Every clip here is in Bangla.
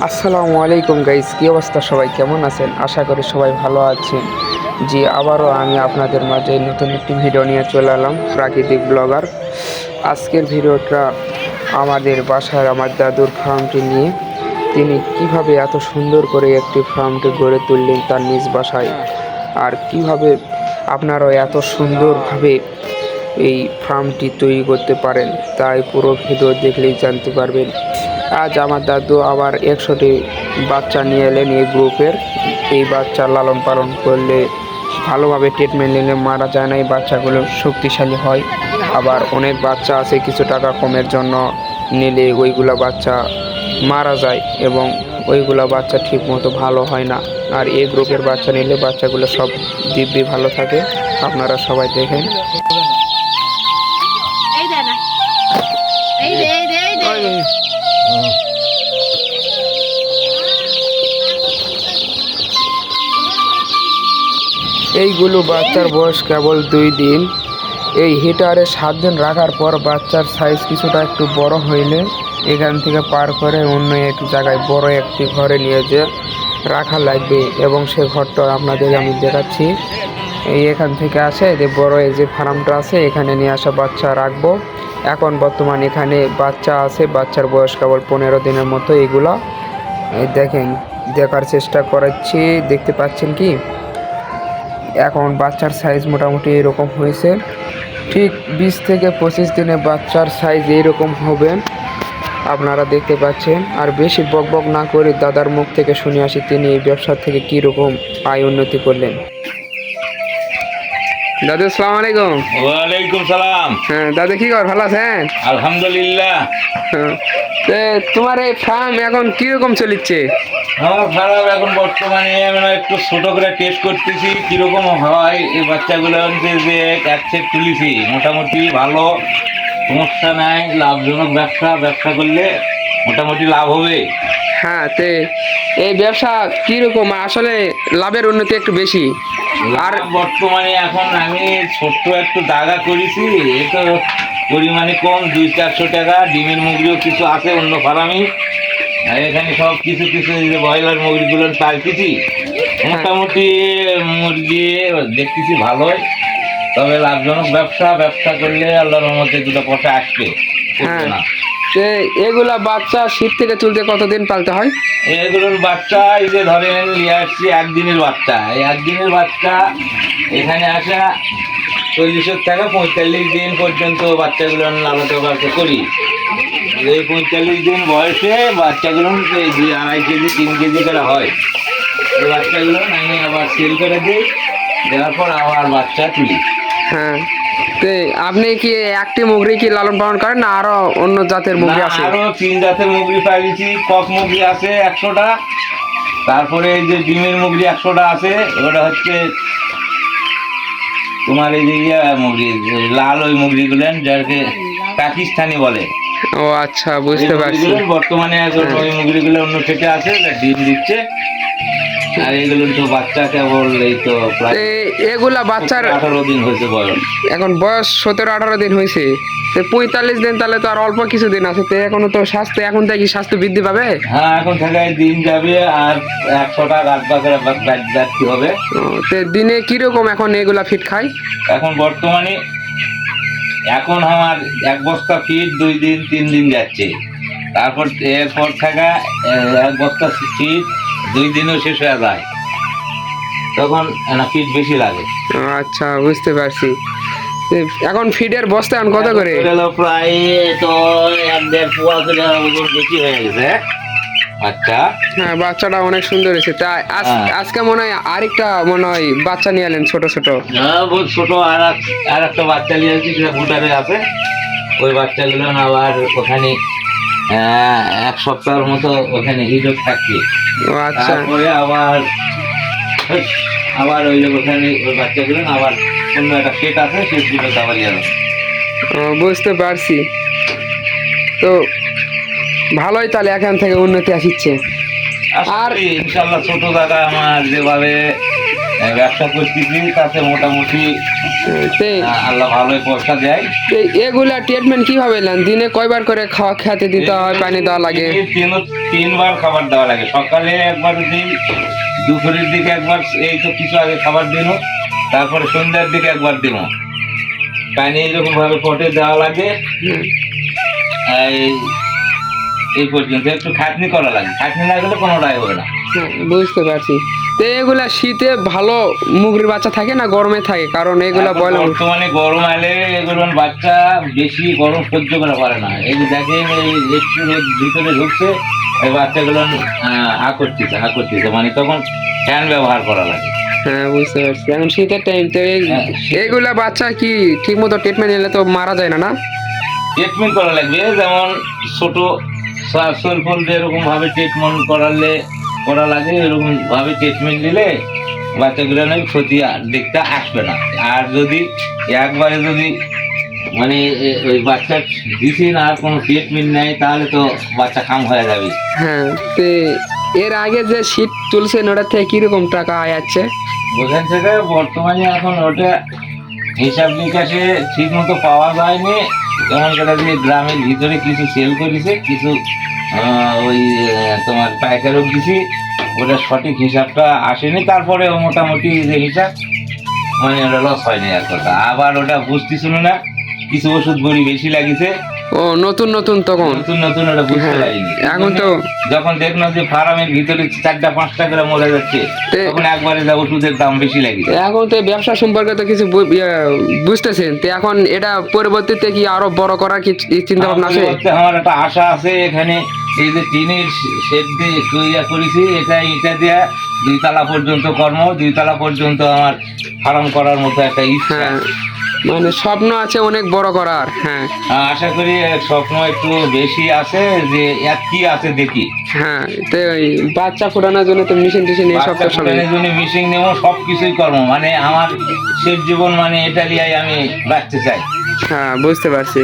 আসসালামু আলাইকুম গাইস, কী অবস্থা? সবাই কেমন আছেন? আশা করি সবাই ভালো আছেন। জি, আবারও আমি আপনাদের মাঝে নতুন একটি ভিডিও নিয়ে চলে এলাম, প্রাকৃতিক ব্লগার। আজকের ভিডিওটা আমাদের বাসার আমার দাদুর ফার্মটি নিয়ে। তিনি কিভাবে এত সুন্দর করে একটি ফার্মটি গড়ে তুললেন তার নিজ বাসায়, আর কিভাবে আপনারাও এত সুন্দরভাবে এই ফার্মটি তৈরি করতে পারেন, তাই পুরো ভিডিও দেখলেই জানতে পারবেন। আজ আমার দাদু আবার 100টি বাচ্চা নিয়ে এলেন এই গ্রুপের। এই বাচ্চা লালন পালন করলে, ভালোভাবে ট্রিটমেন্ট নিলে মারা যায় না, এই বাচ্চাগুলো শক্তিশালী হয়। আবার অনেক বাচ্চা আছে কিছু টাকা কমের জন্য নিলে ওইগুলা বাচ্চা মারা যায় এবং ওইগুলা বাচ্চা ঠিক মতো ভালো হয় না। আর এই গ্রুপের বাচ্চা নিলে বাচ্চাগুলো সব দিব্যি ভালো থাকে। আপনারা সবাই দেখেন। এইগুলো বাচ্চার বয়স কেবল 2 দিন। এই হিটারে 7 দিন রাখার পর বাচ্চার সাইজ কিছুটা একটু বড় হইলে এখান থেকে পার করে অন্য এক জায়গায় বড় একটি ঘরে নিয়ে যেয়ে রাখা লাগবে, এবং সে ঘরটা আপনাদের আমি দেখাচ্ছি। এখান থেকে আসে যে বড় এই যে ফার্মটা আছে, এখানে নিয়ে আসা বাচ্চা রাখবো। এখন বর্তমান এখানে বাচ্চা আছে, বাচ্চার বয়স কেবল 15 দিনের মতো। এগুলা দেখেন, দেখার চেষ্টা করাচ্ছি, দেখতে পাচ্ছেন কি? এখন বাচ্চার সাইজ মোটামুটি এরকম হয়েছে। ঠিক 20 থেকে 25 দিনে বাচ্চার সাইজ এইরকম হবে, আপনারা দেখতে পাচ্ছেন। আর বেশি বকবক না করে দাদার মুখ থেকে শুনে আসি তিনি এই ব্যবসা থেকে কীরকম আয় উন্নতি করলেন। দাদু আসসালামু আলাইকুম। ওয়ালাইকুম সালাম। হ্যাঁ দাদু, কি খবর? ভালো আছেন? আলহামদুলিল্লাহ। তোমার এই ফার্ম এখন কিরকম চলিচ্ছে? আমার খারাপ এখন বর্তমানে আমরা একটু ছোট করে টেস্ট করতেছি কিরকম হয়। এই বাচ্চাগুলো যে এক তুলিছি, মোটামুটি ভালো, সমস্যা নাই, লাভজনক ব্যবসা করলে মোটামুটি লাভ হবে। হ্যাঁ, এই ব্যবসা কিরকম? আসলে লাভের উন্নতি একটু বেশি। আর বর্তমানে এখন আমি ছোট্ট একটু দাগা করেছি, এতো পরিমাণে কম, 200-400 টাকা। ডিমের মুরগিও কিছু আছে অন্য ফার্মে, আর এখানে সব কিছু যে ব্রয়লার মুরগিগুলো পালতেছি। মোটামুটি মুরগি দেখতেছি ভালোই, তবে লাভজনক ব্যবসা করলে আল্লাহর রহমতে দুটো পয়সা আসবে। হ্যাঁ, এগুলা বাচ্চা শীত থেকে তুলতে কতদিন পালতে হয়? এগুলোর বাচ্চা এই যে ধরেন নিয়ে আসছি একদিনের বাচ্চা। এই একদিনের বাচ্চা এখানে আসা 40 থেকে 45 দিন পর্যন্ত বাচ্চাগুলো লালন পালন করি। এই 45 দিন বয়সে বাচ্চাগুলো 2.5 কেজি 3 কেজি করে হয়। এই বাচ্চাগুলো আমি আবার সেল করে দিই, দেওয়ার পর আবার বাচ্চা তুলি। হ্যাঁ, আপনি কি একটি মুরগি কি লালন পালন করেন না আরো অন্য জাতের মুরগি আছে? আরো 3 জাতের মুরগি পাইছি। কক মুরগি আছে 100টা, তারপরে এই যে ডিমের মুরগি 100টা আছে। ওটা হচ্ছে তোমার এই যে মুরগি লাল, ওই মুরগিগুলো যাকে পাকিস্তানি বলে। ও আচ্ছা, বুঝতে পারছি। বর্তমানে এখন ওই মুরগিগুলো অন্য থেকে আছে, ডিম দিচ্ছে। আর এগুলো তো বাচ্চা কেবল এই তো এগুলা বাচ্চার 18 দিন হয়েছে বয়স। এখন বয়স 17-18 দিন হয়েছে। 45 দিন, তাহলে তো আর অল্প কিছু দিন আছে। এখনো তো স্বাস্থ্য, এখন থেকে স্বাস্থ্য বৃদ্ধি পাবে। হ্যাঁ, এখন থেকে দিন যাবে আর 100টা গাছ বাজারে বাড়তে হবে। দিনে কিরকম এখন এগুলা ফিট খায়? এখন বর্তমানে এখন আমার 1 বস্তা ফিট 2 দিন 3 দিন যাচ্ছে। তারপর এরপর থেকে 1 বস্তা ফিট 2 দিনও শেষ হয়ে যায়, তখন ফিট বেশি লাগে। আচ্ছা, বুঝতে পারছি। এখন ফিডের বস্তা এখন কত করে? প্রায় তো 1.5 পোয়া করে বেশি হয়ে গেছে। আচ্ছা, হ্যাঁ, বাচ্চাটা অনেক সুন্দর হয়েছে। তা আজকে মনে হয় আরেকটা বাচ্চা নিয়ে এলেন ছোট ছোট। হ্যাঁ, বহুত ছোট আর একটা বাচ্চা নিয়ে আসছি, সেটা ভুটানে আছে। ওই বাচ্চাগুলো আবার ওখানে 1 সপ্তাহের মতো ওখানে হিটও থাকবে। আচ্ছা, তারপরে আবার ওই ওখানে ওই বাচ্চাগুলো আবার অন্য একটা সেট আছে, সেগুলো আবার যাবে। বুঝতে পারছি। তো ভালোই, তাহলে এখান থেকে উন্নতি আসছে। আর ইনশাল্লাহ ছোট দাদা আমার যেভাবে ব্যবসা করতেছি, তাতে মোটামুটি তে আল্লাহ ভালোই পয়সা দেয়। তে এগুলা ট্রিটমেন্ট কিভাবে নেন? দিনে কয়বার করে খাওয়া খেতে দিতে হয়, পানি দেওয়া লাগে? দিনে তিনবার খাবার দেওয়া লাগে। সকালে একবার দিই, দুপুরের দিকে একবার, এই তো কিছু আগে খাবার দিন, তারপরে সন্ধ্যার দিকে একবার দিন। পানি এরকম ভাবে পটে দেওয়া লাগে। হুম, এই পর্যন্ত একটু খাটনি করা লাগে, খাটনি না গেলে কোনোটাই হবে না। হ্যাঁ, বুঝতে পারছি। তো এগুলা শীতে ভালো মুগরির বাচ্চা থাকে না গরমে থাকে? কারণ এগুলা এখন বলে বর্তমানে গরম আলে এগুলো বাচ্চা বেশি গরম সহ্য করা পারে না। এই যে দেখেন, এই একটু রোদ ভিতরে ঢুকছে, এই বাচ্চাগুলো হা করতেছে, মানে তখন ফ্যান ব্যবহার করা লাগে। হ্যাঁ, বুঝতে পারছি। এখন শীতের টাইম তো হ্যাঁ, এগুলা বাচ্চা কি ঠিক মতো ট্রিটমেন্ট নিলে তো মারা যায় না? না, ট্রিটমেন্ট করা লাগবে। যেমন ছোট সলফল এরকম ভাবে ট্রিটমেন্ট করা লাগে, এরকম ভাবে ট্রিটমেন্ট দিলে বাচ্চাগুলো ক্ষতি দেখতে আসবে না। আর যদি একবারে যদি মানে ওই বাচ্চা দিছি না, আর কোনো ট্রিটমেন্ট নেই, তাহলে তো বাচ্চা কাম হয়ে যাবে। হ্যাঁ। তো এর আগে যে শীত তুলছেন ওটা থেকে কিরকম টাকা আয় আছে? ওখান থেকে বর্তমানে এখন ওটা হিসাব নিকাশে ঠিক মতো পাওয়া যায়নি। যেমন করে যে গ্রামের ভিতরে কিছু সেল করেছে, কিছু ওই তোমার পাইকারও দিছি, ওটা সঠিক হিসাবটা আসেনি। তারপরে মোটামুটি যে হিসাব, মানে ওটা লস হয়নি এক কথা। আবার ওটা বুঝতেছিল না, কিছু ওষুধ বড়ি বেশি লাগিছে। ও নতুন নতুন তখন? নতুন ওটা বুঝতে হ্যাঁ, পারিনি। এখন তো যখন দেখলাম যে ফার্মের ভিতরে 4টা-5টা করে মরে যাচ্ছে, তখন একবারে যা ওষুধের দাম বেশি লাগিছে। এখন তো ব্যবসা সম্পর্কে তো কিছু বুঝতেছেন, তো এখন এটা পরবর্তীতে কি আরো বড় করার কি চিন্তা ভাবনা আছে? আমার একটা আশা আছে। এখানে এই যে টিনের শেড দিয়ে তৈরি করেছি, এটা ইটা দেওয়া 2 তলা পর্যন্ত 2 তলা পর্যন্ত আমার ফার্ম করার মতো একটা ইচ্ছা। হ্যাঁ, মানে স্বপ্ন আছে অনেক বড় করার। হ্যাঁ, আশা করি স্বপ্ন একটু বেশি আছে, যে কি আছে দেখি। হ্যাঁ। তো ওই বাচ্চা ফোটানোর জন্য তো মেশিন টেশিন এই সব তো সবই। মিশিং নেবো, সব কিছুই করবো, মানে আমার শেষ জীবন মানে এটা নিয়ে আমি বাঁচতে চাই। হ্যাঁ, বুঝতে পারছি।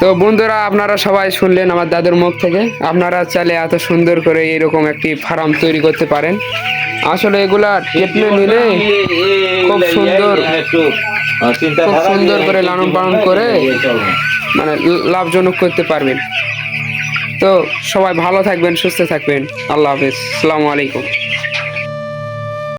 তো বন্ধুরা, আপনারা সবাই শুনলেন আমার দাদুর মুখ থেকে। আপনারা চাইলে এত সুন্দর করে এরকম একটি ফার্ম তৈরি করতে পারেন। আসলে এগুলা ট্রিটমেন্ট নিলে খুব সুন্দর, খুব সুন্দর করে লালন পালন করে মানে লাভজনক করতে পারবেন। তো সবাই ভালো থাকবেন, সুস্থ থাকবেন। আল্লাহ হাফেজ, আসসালামু আলাইকুম।